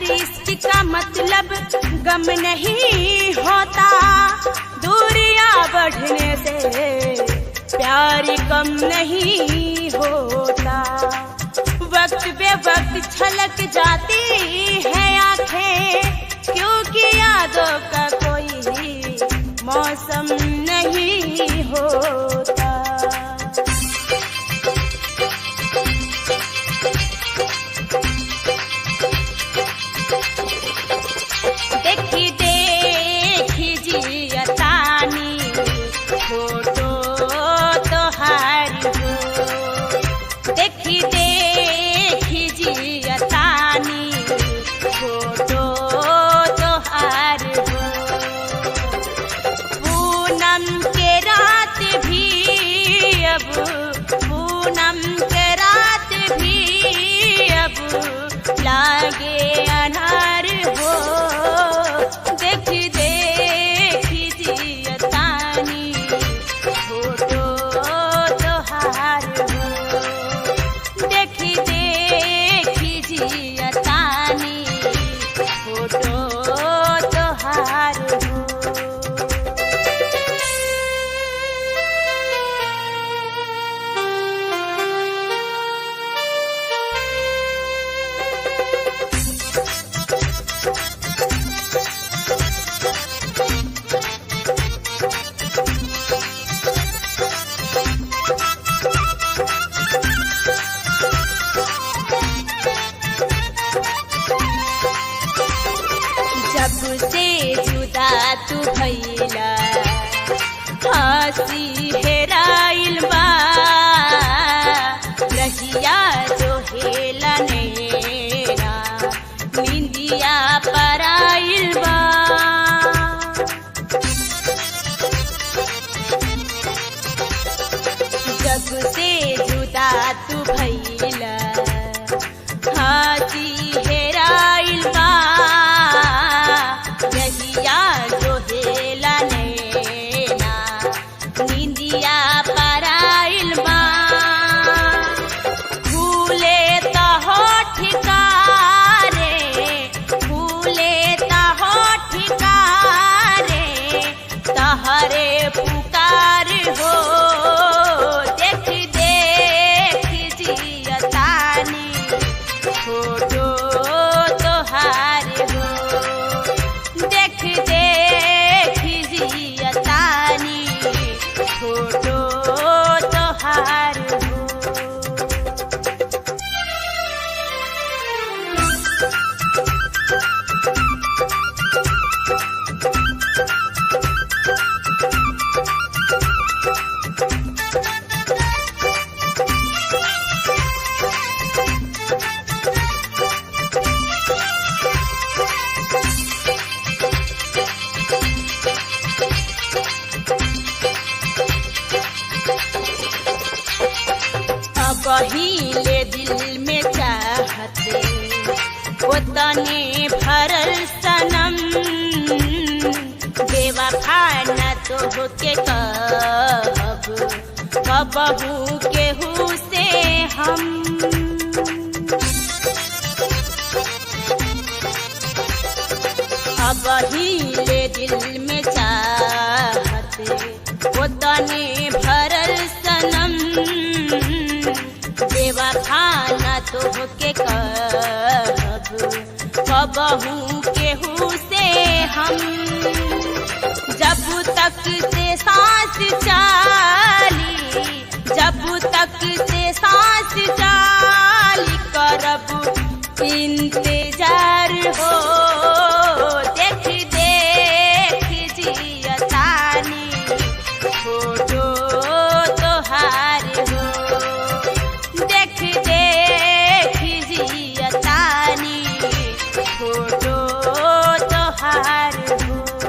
हर इश्क का मतलब गम नहीं होता, दूरियां बढ़ने से प्यार कम नहीं होता। वक्त बे वक्त छलक जाती है आंखें, क्योंकि यादों का कोई मौसम नहीं होता। देखी देखी जिया तानी फोटो तोहारी हो, देखी देखी जिया तानी फोटो तोहार हो। पूनम के रात भी अब, पूनम के रात भी अब लागे अनार हो। देखी देखी जिया तानी फोटो तोहार हो, देखी देखी जिया तानी फोटो तोहार हो। जब से जुदा तू भइला हंसी हेराइल बा, रहिया जो हेला नेरा निंदिया पराइल बा। जब से जुदा तू भइला हंसी हेराइल बा, रहिया जो हेला नैना निंदिया पराइल बा। भूले त होठ कारे, भूले त होठ कारे तहरे पुकार हो। देखी देखी जिया तानी फोटो तोहार हो, देखी देखी जिया तानी फोटो तोहार हो। पहिले दिल में चाहते उतने भरल सनम, बेवफा न तो होके कब कबहू केहू से हम। अब हिले दिल में चाहते उतने भरल सनम, बेवफा न तो होके कब कबहू केहू से हम। जब तक से सांस चाली, जब तक से सांस चाली करब इंतजार हो। देखी देखी जिया तानी फोटो तोहार हो, देखी देखी जिया तानी फोटो तोहार हो।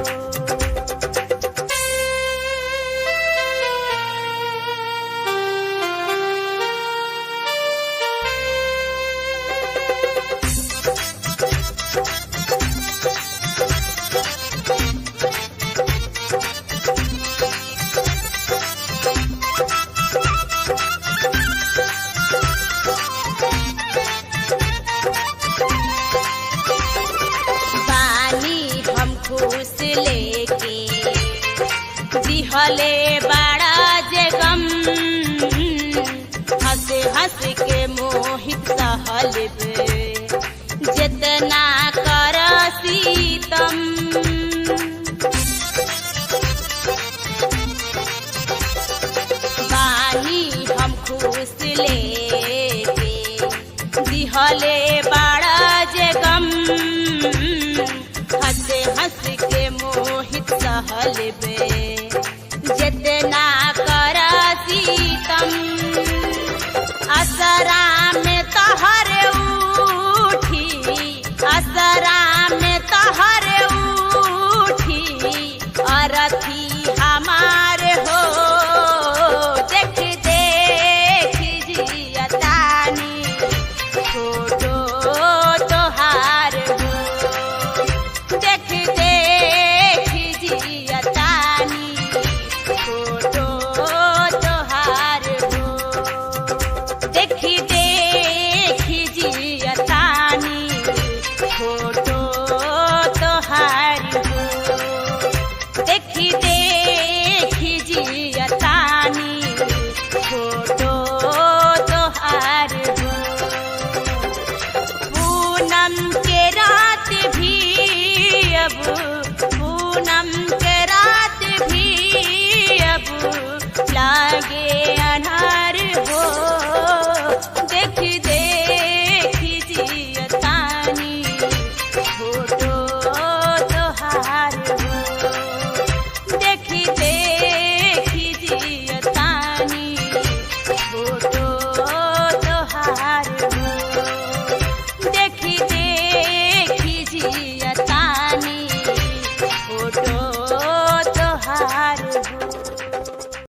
हंस के मोहित सहल